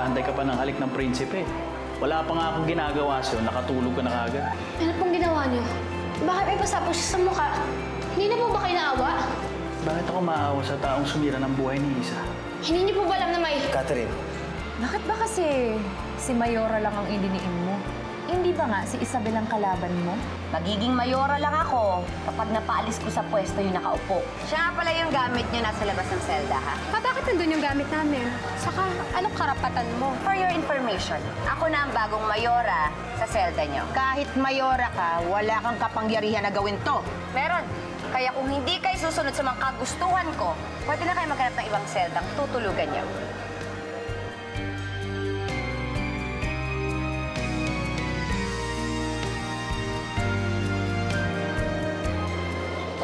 nag-aantay ka pa ng halik ng prinsipe. Wala pa nga akong ginagawa sa'yo, nakatulog ka na kagad. Ano pong ginawa niyo? Bakit may pasapos siya sa mukha? Hindi na po ba kayo naawa? Bakit ako maawa sa taong sumira ng buhay ni Isa? Hindi niyo po ba alam na may... Catherine. Bakit ba kasi si Mayora lang ang idiniin mo? Hindi ba nga si Isabel ang kalaban mo? Magiging mayora lang ako kapag napaalis ko sa pwesto yung nakaupo. Siya nga pala yung gamit niyo nasa labas ng selda, ha? Bakit nandun yung gamit namin? Saka, anong karapatan mo? For your information, ako na ang bagong mayora sa selda niyo. Kahit mayora ka, wala kang kapangyarihan na gawin to. Meron. Kaya kung hindi kayo susunod sa mga kagustuhan ko, pwede na kayo maghanap ng ibang seldang tutulugan niyo.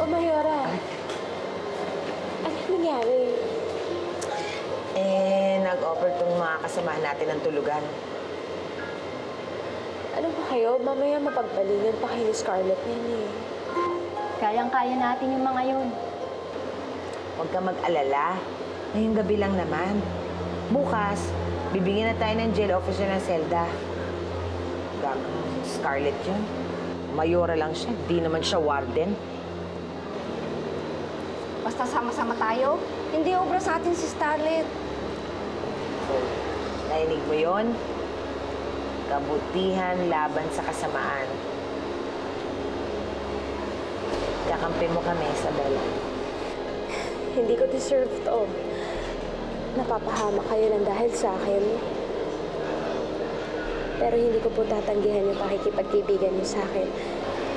Mayora, ano nangyari? Nag-offer tong mga kasamahan natin ng tulugan. Ano ba kayo? Mamaya mapagbalingan pa kayo ni Scarlett yan eh. Kayang-kaya natin yung mga yun. Huwag ka mag-alala. Ngayong gabi lang naman. Bukas, bibigyan na tayo ng jail officer ng selda. Gagang Scarlett yun. Mayora lang siya, di naman siya warden. Basta sama-sama tayo, hindi obra sa atin si Scarlett. Nainig mo yun? Kabutihan laban sa kasamaan. Kakampi mo kami, Isabel. Hindi ko deserve to. Napapahama kayo ng dahil sa akin. Pero hindi ko po tatanggihan yung pakikipagkaibigan niyo sa akin.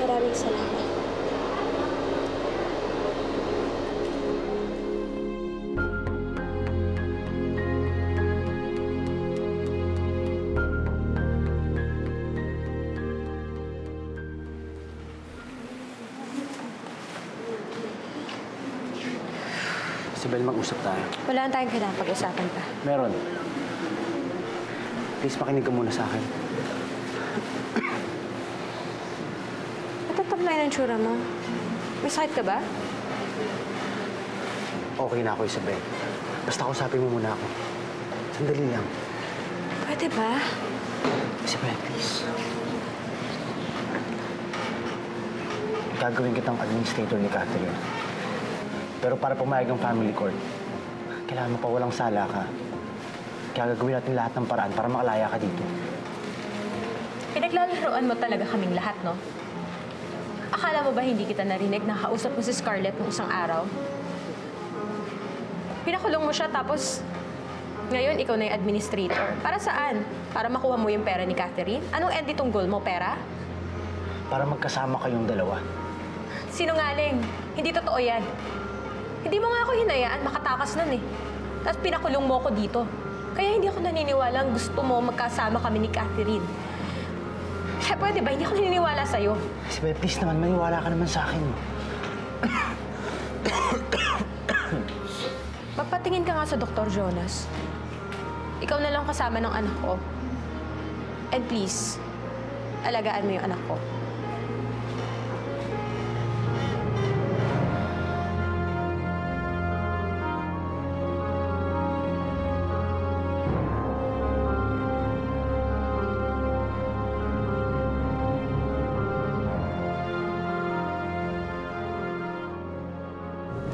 Maraming salamat. Isabel, mag-usap tayo. Wala na tayong kailangan pag-usapan pa. Meron. Please, makinig ka muna sa akin. Natatamlay ng tsura mo. May sakit ka ba? Okay na ako, Isabel. Basta kausapin mo muna ako. Sandali lang. Pwede ba? Isabel, please. Gagawin kitang administrator ni Catherine. Pero para pumayag ang family court, kailangan mo pa walang sala ka. Kaya gagawin natin lahat ng paraan para makalaya ka dito. Pinaglalaroan mo talaga kaming lahat, no? Akala mo ba hindi kita narinig na kausap mo si Scarlett nung isang araw? Pinakulong mo siya tapos ngayon ikaw na yung administrator. Para saan? Para makuha mo yung pera ni Catherine? Anong end itong goal mo, pera? Para magkasama kayong dalawa. Sinungaling. Hindi totoo yan. Hindi mo nga ako hinayaan, makatakas nun eh. Tapos pinakulong mo ako dito. Kaya hindi ako naniniwalang gusto mo magkasama kami ni Catherine. Kaya pwede ba? Hindi ako naniniwala sa'yo. Isabel, please naman, maniwala ka naman sa akin. Magpatingin ka nga sa Dr. Jonas. Ikaw na lang kasama ng anak ko. And please, alagaan mo yung anak ko.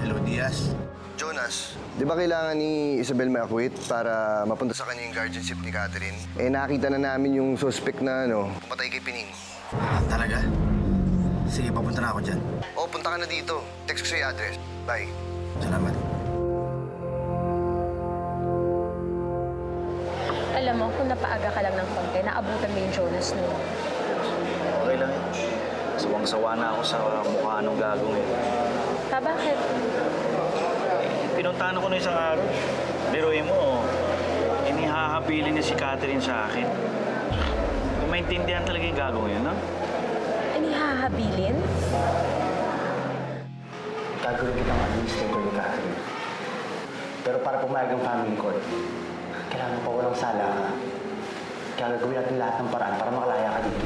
Hello, Diaz. Jonas, di ba kailangan ni Isabel ma-acquit para mapunta sa kanya yung guardianship ni Catherine? Eh, nakita na namin yung suspect na, patay kay Pining. Talaga? Sige, papunta na ako dyan. Oo, punta ka na dito. Text ko sa address. Bye. Salamat. Alam mo, kung napaaga ka lang ng konti, naabutan mo yung Jonas nun. Okay lang eh. Sawang-sawa na ako sa mukha ng gagong eh. Bakit? Pinuntahan ako na isang araw. Biruin mo, inihahabilin niya si Catherine sa akin. Kung maintindihan talaga yung gagawin yun, no? Inihahabilin? Gagawin kitang administrator ni Catherine. Pero para pumayag ang family court, kailangan pa walang sala ka. Kaya gagawin natin lahat ng paraan para makalaya ka dito.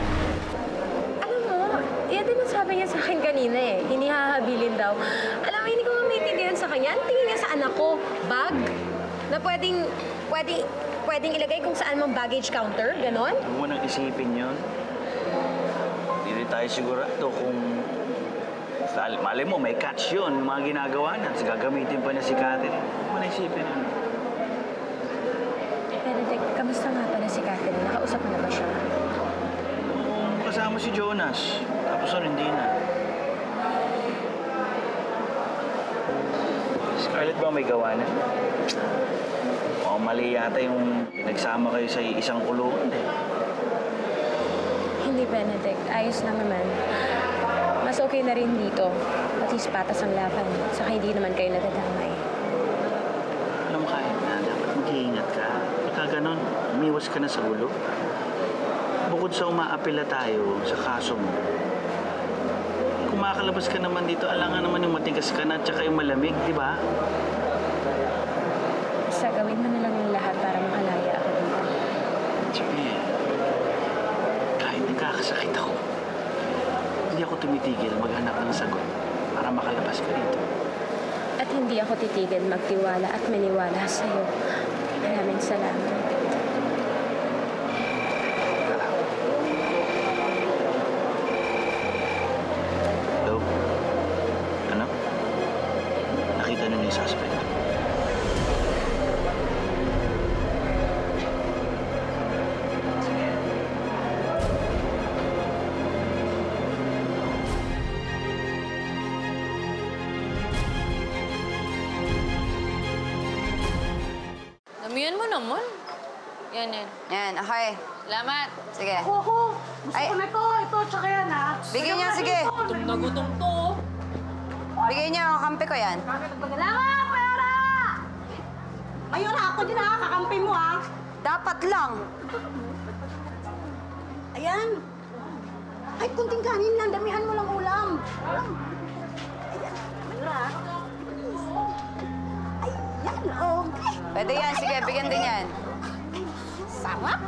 Alam mo, yan din ang sabi niya sa akin kanina eh. Inihahabilin daw. Alam mo, hindi ko maintindihan sa kanya. Ang tingin niya sa anak ko, bag, na pwedeng pwedeng ilagay kung saan mang baggage counter? Ganon? Huwag mo nang isipin yun. Hindi rin tayo sigurado kung... Malay mo, may catch yun, yung mga ginagawa na. Tapos gagamitin pa niya si Catherine. Huwag mo nang isipin yun. Benedict, kamusta nga pala si Catherine? Nakausap mo na ba siya? Kasama si Jonas. Tapos hindi na. Scarlett ba may gawa na? O mali yata yung nagsama kayo sa isang kulungan eh. Hindi, Benedict. Ayos lang naman. Mas okay na rin dito. At least patas ang laban. Saka hindi naman kayo nadadamay. Alam mo kahit na, dapat mag-iingat ka. Pagka ganon, umiwas ka na sa ulo. Bukod sa umaapila tayo sa kaso mo, kung makalabas ka naman dito, alangan naman yung matigas ka na at saka yung malamig, di ba? Basta gawin mo na lang yung lahat para makalaya ako dito. Sige, kahit nagkakasakit ako, hindi ako tumitigil maghanap ng sagot para makalabas ka dito. At hindi ako titigil magtiwala at maniwala sa'yo. Maraming salamat. Hello? Ano? Nakita na yung suspect. Damihan mo naman. Yan. Yan, okay. Salamat. Sige. Gusto ko na to. Ito, tsaka yan, ha? Bigyan niya, sige. Gutom na gutom to. Bigyan niya, kakampi ko yan. Kailangan, pera! Ayun, ako din, ha? Kakampi mo, ha? Dapat lang. Ayan. Ay, kunting kanin lang. Damihan mo lang ulam. Ayan. Mayra. Ayan, okay. Pwede yan, sige, bigyan din yan. Sarap.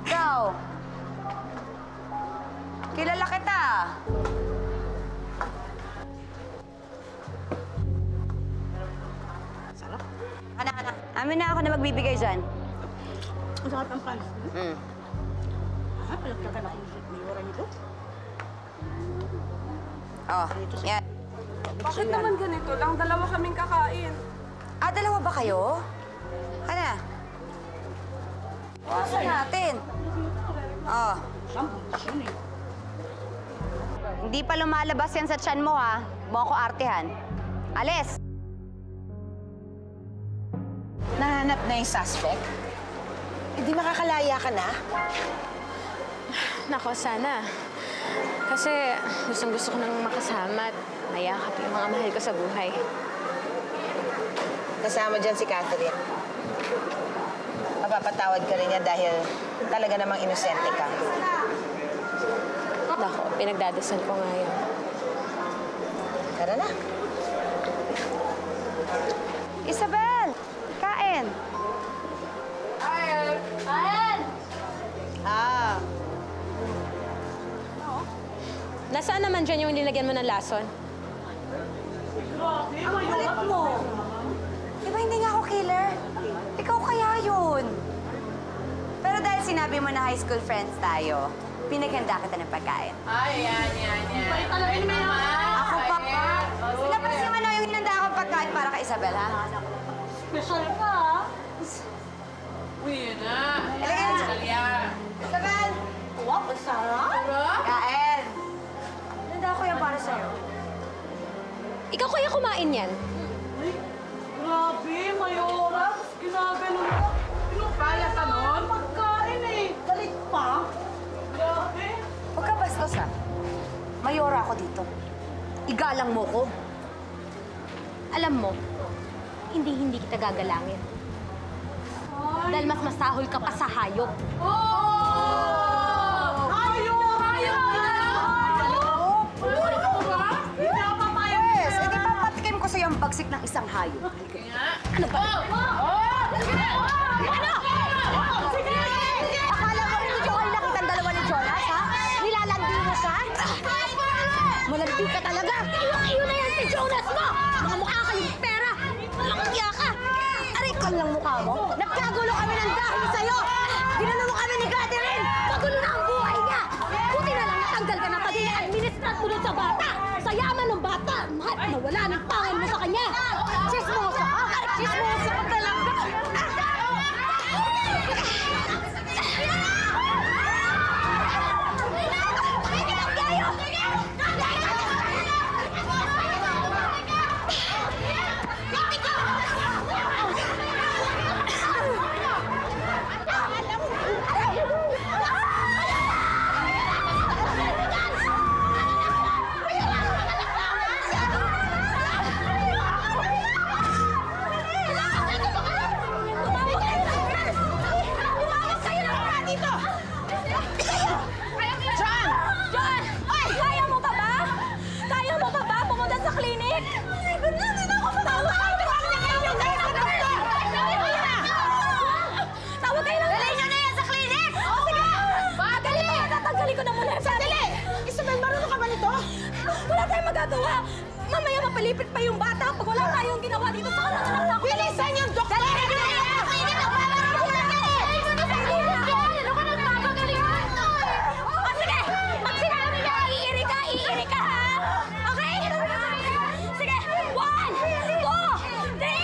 Ikaw. Kilala kita. Sarap. Kana. Amin na ako na magbibigay dyan. Ang sarap ang pan. Hmm. Palagkagan ako may ora nito. Oh, yan. Bakit naman ganito lang? Dalawa kaming kakain. Ah, dalawa ba kayo? Kana. Bukasan natin. Oh. Hindi pa lumalabas yan sa tiyan mo, ha? Mo ako artehan. Alis! Nahanap na yung suspect? Hindi makakalaya ka na? Nako, sana. Kasi gustong-gusto ko nang makasama at mayakap yung mga mahal ko sa buhay. Kasama dyan si Catherine. Mapapatawad ka rin niya dahil talaga namang inosente ka. Nako, pinagdadasal ko nga yun. Tara na. Isabel! Kain! Ah, Nasaan naman dyan yung nilagyan mo ng lason? Ang kulit mo. Di ba hindi nga ako killer? Ikaw kaya yun. Pero dahil sinabi mo na high school friends tayo, pinaghanda kita ng pagkain. Ay, yan. Balik talaga ni Maya. Ako pa. Sinapansin mo na yung hinanda akong pagkain para kay Isabel, ha? Special ka, ha? Uy, yun na. Ilagay mo. Isabel! Wow, ang sarap. Kain! Hinanda ko yan para sa'yo. Ikaw kaya kumain yan? Ay, grabe, Mayora. Ginagano mo. Pinukaya ka nun? Pagkain, eh. Galit pa. Grabe. Huwag ka bastos, ha? Mayora ako dito. Igalang mo ko. Alam mo, hindi kita gagalangin. Dahil mas masahol ka pa sa hayop. Yes, hindi papatikim ko sa'yo ang bagsik ng isang hayop. Ano ba? Ano? Akala mo rin hindi ko kayo nakita ang dalawa ni Jonas, ha? Nilalandi mo siya? Malandi ka talaga! Iyo na yan si Jonas mo! Mga mukha kayong pera! Walang iya ka! Aray ka lang mukha mo. bata! Sa yaman ng bata! Mahal, nawala ng pangil mo sa kanya! Chismosa ka! Chismosa ka talaga! Magagawa! Mamaya mapalipit pa yung bata pag wala tayong ginawa dito sa kanang anak na ako. Bilisan yung doktor! Dali! Sige! Magsinabi na! Iiri ka, ha? Okay? Sige! 1, 2, 3!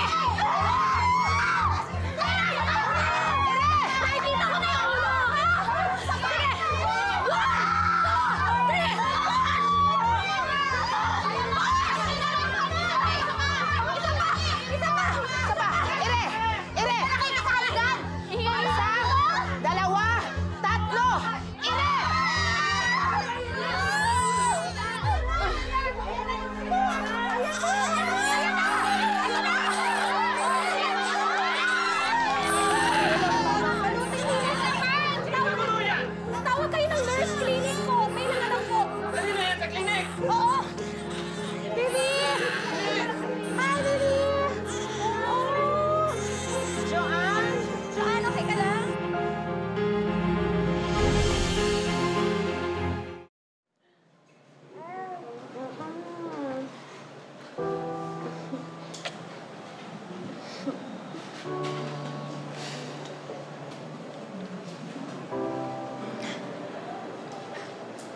Nakikita ko na yung ulo, ha? Sige!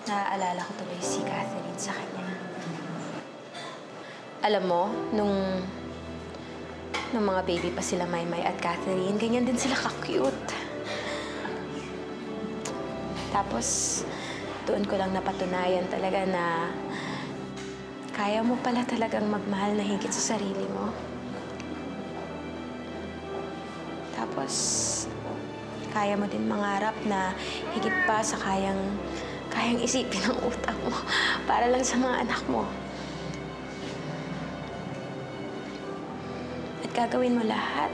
'Naalala ko tuloy si Catherine sa kanya. Alam mo, nung mga baby pa sila Maymay at Catherine, ganyan din sila ka-cute. Tapos, doon ko lang napatunayan talaga na kaya mo pala talagang magmahal na higit sa sarili mo. Tapos, kaya mo din mangarap na higit pa sa kayang isipin ng utak mo para lang sa mga anak mo. At gagawin mo lahat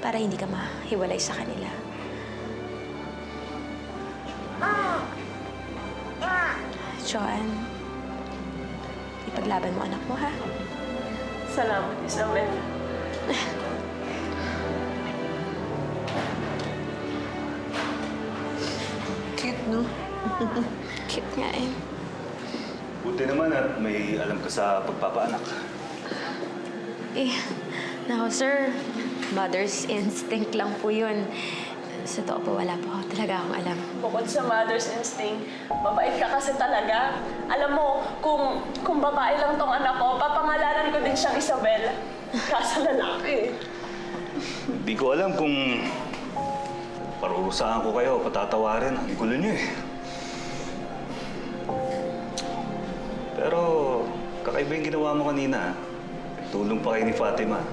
para hindi ka mahiwalay sa kanila. Joanne, ipaglaban mo anak mo, ha? Salamat, Isabel. Cute, no? Cute nga eh. Buti naman at may alam ka sa pagpapaanak. Nako sir, mother's instinct lang po yun. Sa totoo po, wala po talaga akong alam. Bukod sa mother's instinct, mabait ka kasi talaga. Alam mo, kung babae lang tong anak ko, papangalanan ko din siyang Isabel. Kaso lalaki. Hindi ko alam kung parurusahan ko kayo, patatawarin. Ang gulo niyo eh. Pero kakaiba yung ginawa mo kanina. Tulong pa kayo ni Fatima.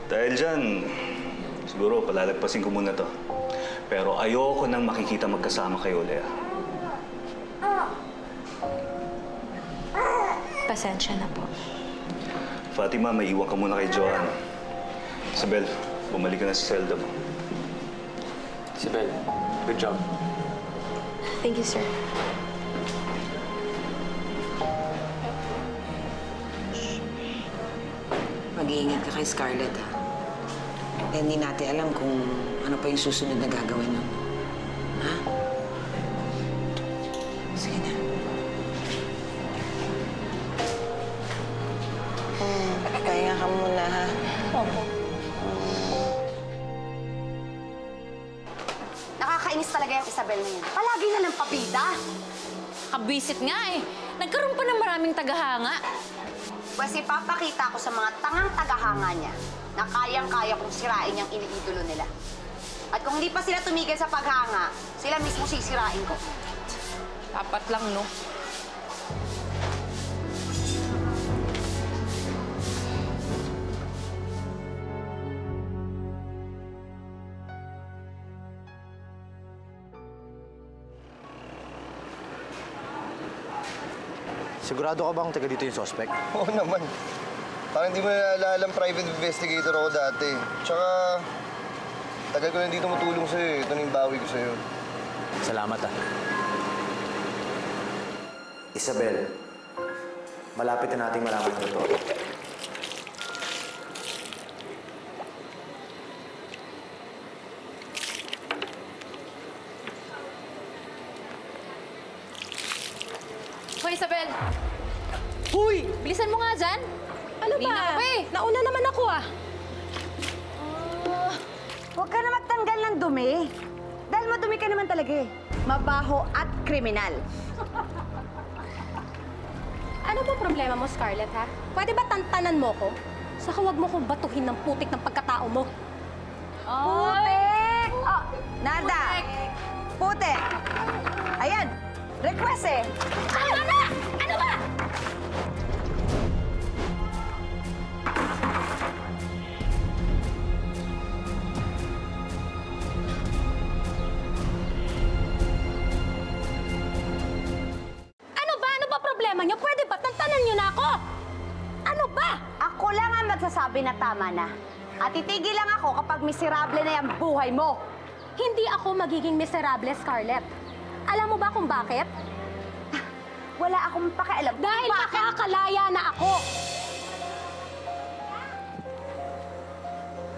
Dahil dyan, siguro palalagpasin ko muna to. Pero ayoko nang makikita magkasama kayo, Lea. Pasensya na po. Fatima, may iwan ka muna kay Joanne. Isabel, bumalik ka na sa selda mo. Isabel, good job. Thank you, sir. Mag-iingat ka kay Scarlett, ha? Eh, hindi natin alam kung ano pa yung susunod na gagawin nun. Ha? Sige na. Kaya ka muna, ha? Opo. Nakakainis talaga yung Isabel na yun. Palagi na lang pabida. Nakakabisit nga eh. Nagkaroon pa ng maraming tagahanga. Pwes ipapakita ko sa mga tangang tagahanga niya na kayang-kaya kong sirain yung iniidolo nila. At kung hindi pa sila tumigil sa paghanga, sila mismo sisirain ko. Dapat lang, no? Sigurado ka bang taga dito yung suspect? Oo naman. Parang hindi mo naalala ang private investigator ako dati. Tsaka, tagal ko na dito matulong sa'yo eh. Ito na yung bawi ko sa'yo. Salamat ah. Isabel, malapit na nating malaman ng totoo. Hoy, Isabel! Huy! Bilisan mo nga dyan. Ano Hindi ba? na ako eh. Nauna naman ako ah. Huwag ka na magtanggal ng dumi. Dahil madumi ka naman talaga eh. Mabaho at kriminal. Ano ba problema mo, Scarlett, ha? Pwede ba tantanan mo ko? Saka huwag mo kong batuhin ng putik ng pagkatao mo. Putek! Oh, Narda! Putek! Ayan, request eh. Ano na? Ano ba? Ano ba? Ano ba problema niyo? Pwede ba tantanan niyo na ako? Ano ba? Ako lang ang magsasabi na tama na. At titigil lang ako kapag miserable na yung buhay mo. Hindi ako magiging miserable, Scarlett. Alam mo ba kung bakit? Wala akong pakialam. Dahil Bakit? makakalaya na ako.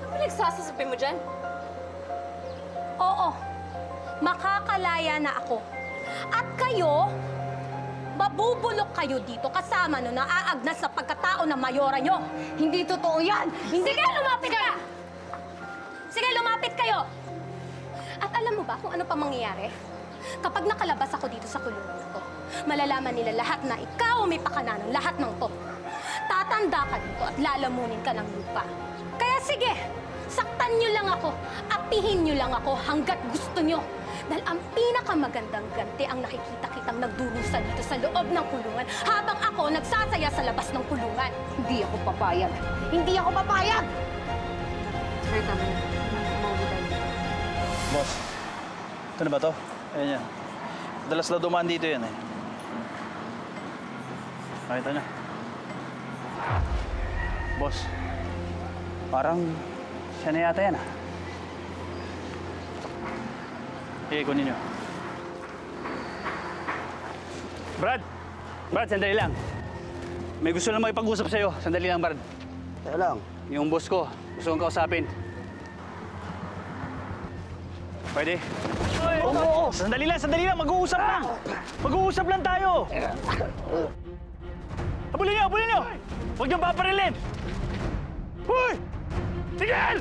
Ano nagsasasabi mo dyan? Oo, makakalaya na ako. At kayo, mabubulok kayo dito kasama no naaagnas sa pagkatao ng mayora nyo. Hindi totoo yan! Sige, lumapit ka! Sige, lumapit kayo! At alam mo ba kung ano pa mangyayari? Kapag nakalabas ako dito sa kulungan na to, malalaman nila lahat na ikaw may pakana ng lahat ng to. Tatanda ka dito at lalamunin ka ng lupa. Kaya sige, saktan nyo lang ako, apihin nyo lang ako hanggat gusto nyo. Dahil ang pinakamagandang ganti ang nakikita kitang nagdurusa dito sa loob ng kulungan habang ako nagsasaya sa labas ng kulungan. Hindi ako papayag. Hindi ako papayag! Sorry, tama na. Boss, ito na ba to? Ayan yan. Dalas na dumaan dito yan eh. Nakita niya. Boss, parang siya na yata yan ah. Sige, kunin niyo. Brad! Brad, sandali lang. May gusto lang makipag-usap sa'yo. Sandali lang, Brad. Teka lang. Yung boss ko, gusto kong kausapin. Pwede? Oo! Sandali lang, mag-uusap lang! Mag-uusap lang tayo! Habulin niyo, habulin niyo! Huwag niyong paparilin! Hoy! Tigil!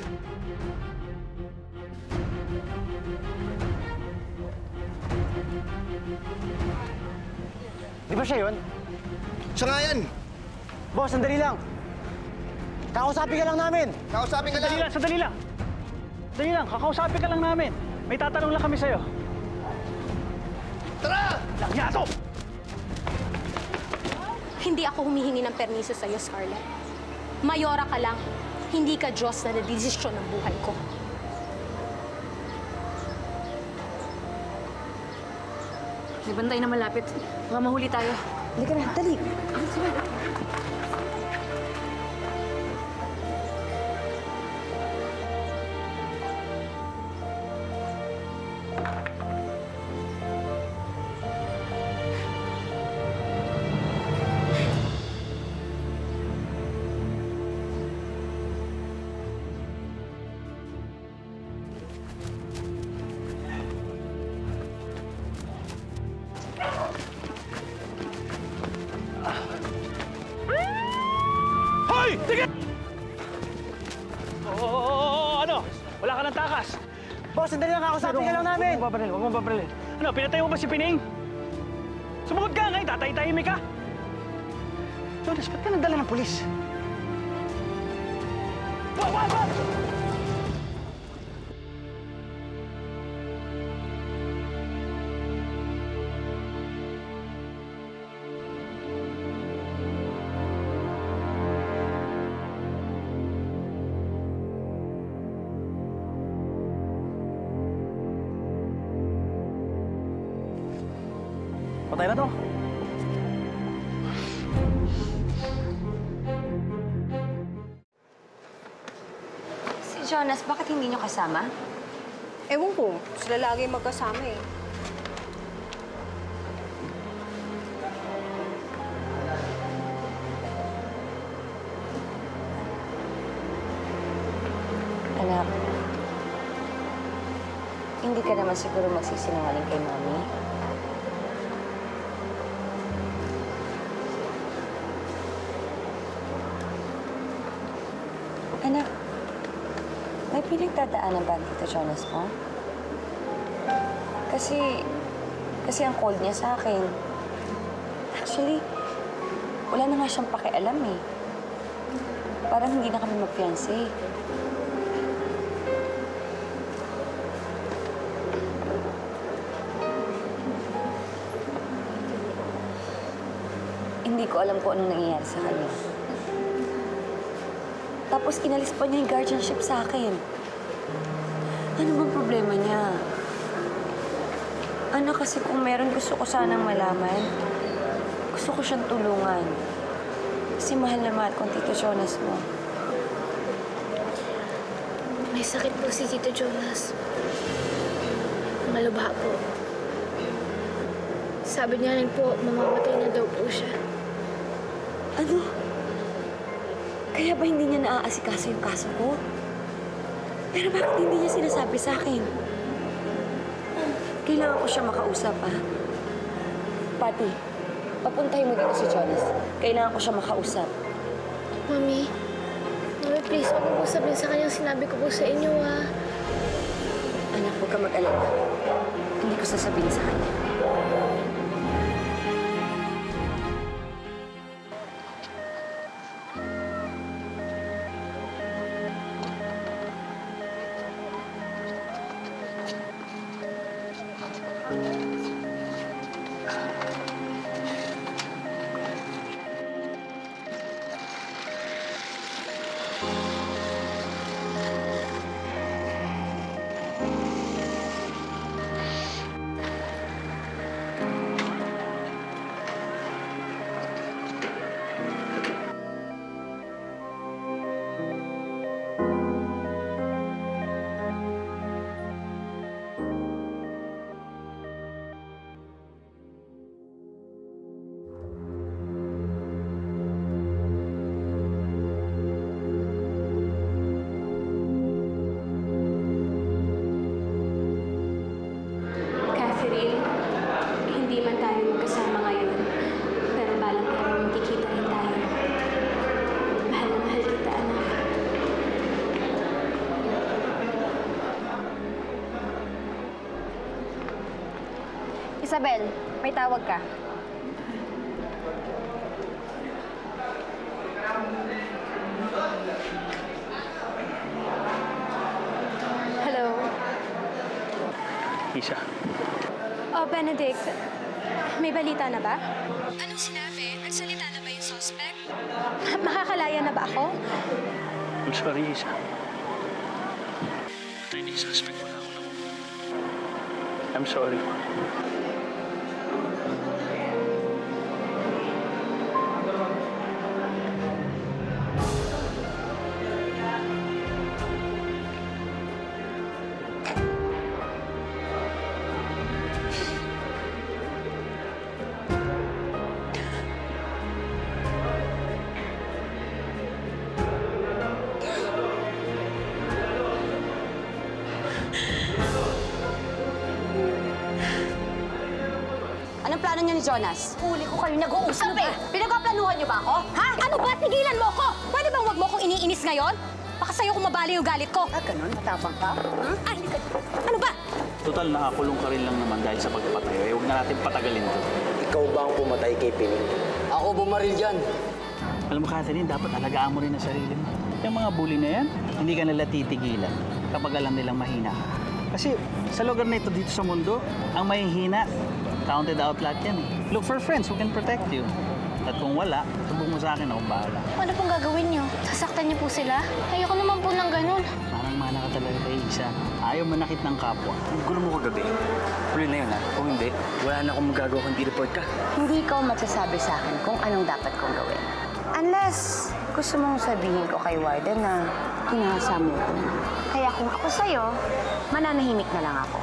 Di ba siya yun? Siya nga yan! Boss, sandali lang. Kakausapin ka lang namin. Kausapin ka lang! Sandali lang! Sandali lang, kakausapin ka lang namin. May tatanong lang kami sa'yo. Tara! Langyato! Hindi ako humihingi ng permiso sa'yo, Scarlett. Mayora ka lang. Hindi ka Diyos na nadesisyon ng buhay ko. May bantay na malapit. Baka mahuli tayo. Halika na, dali. Hoy! Tigil! Oo, ano? Wala ka ng takas. Boss, sandali lang. Kakausapin ka lang namin. Huwag mo paparilin. Ano, pinatay mo ba si Pining? Sumunod ka nga, tatay-tahimik ka! Jonas, ba't ka nagdala ng pulis? Wag! Patay na to. Si Jonas, bakit hindi niyo kasama? Ewan ko, sila lagi magkasama eh. Anak, hindi ka naman siguro magsisinungaling kay Mami. Anak, may pinagdadaanan ba ang Tito Jonas mo? Kasi ang cold niya sa akin. Actually, wala na nga siyang pakialam eh. Parang hindi na kami mag-fiancé. Hindi ko alam kung anong nangyayari sa kanya. Tapos inalis pa niya yung guardianship sa akin. Ano bang problema niya? Ano kasi kung meron gusto ko sanang malaman, gusto ko siyang tulungan. Kasi mahal na mahal kong Tito Jonas mo. May sakit po si Tito Jonas. Malubha po. Sabi niya rin po, mamamatay na daw po siya. Ano? Kaya ba hindi niya naaasikaso yung kaso ko? Pero bakit hindi niya sinasabi sa akin? Kailangan ko siya makausap, ha? Pati, papuntahin mo dito si Jonas. Kailangan ko siya makausap. Mami, please, huwag mo po sabihin sa kanyang sinabi ko po sa inyo, ha? Anak, huwag ka mag-alala. Hindi ko sasabihin sa kanya. Isabel, may tawag ka. Hello? Isa. Oh, Benedict. May balita na ba? Anong sinabi? Nagsalita na ba yung suspect? Makakalaya na ba ako? I'm sorry, Isa. Hindi suspect, wala ako na. I'm sorry. Anong plano niya ni Jonas? Huli ko kayo nag-uusap eh. Pinagpaplanuhan niyo ba ako? Ha? Ano ba? Tigilan mo ko! Pwede bang wag mo kong iniinis ngayon? Baka sa'yo kung mabali yung galit ko. Ah, ganun? Matapang ka? Ay, hindi ka... Ano ba? Total, nakakulong ka rin lang naman dahil sa pagpatay. Eh, huwag na natin patagalin to. Ikaw ba ang pumatay kay Pining? Ako bumaril dyan. Alam mo, Catherine, dapat alagaan mo rin ang sarili mo. Yung mga bully na yan, hindi ka nila titigilan kapag alam nilang mahina ka. Kasi sa lugar na ito dito sa mundo, ang mahihina, counted out lahat yan eh. Look for friends who can protect you. At kung wala, subok mo sa akin, akong bahala. Ano pong gagawin niyo? Sasaktan niyo po sila? Ayoko naman po ng ganun. Parang mana ka talaga kay Isa. Ayaw manakit ng kapwa. Ang gulo mo kagabi. Huli na yun ha. Kung hindi, wala na akong magagawa kundi report ka. Hindi ikaw magsasabi sa akin kung anong dapat kong gawin. Unless gusto mong sabihin ko kay Warden na hinahasa mo ko. Kaya kung ako sa'yo, mananahimik na lang ako.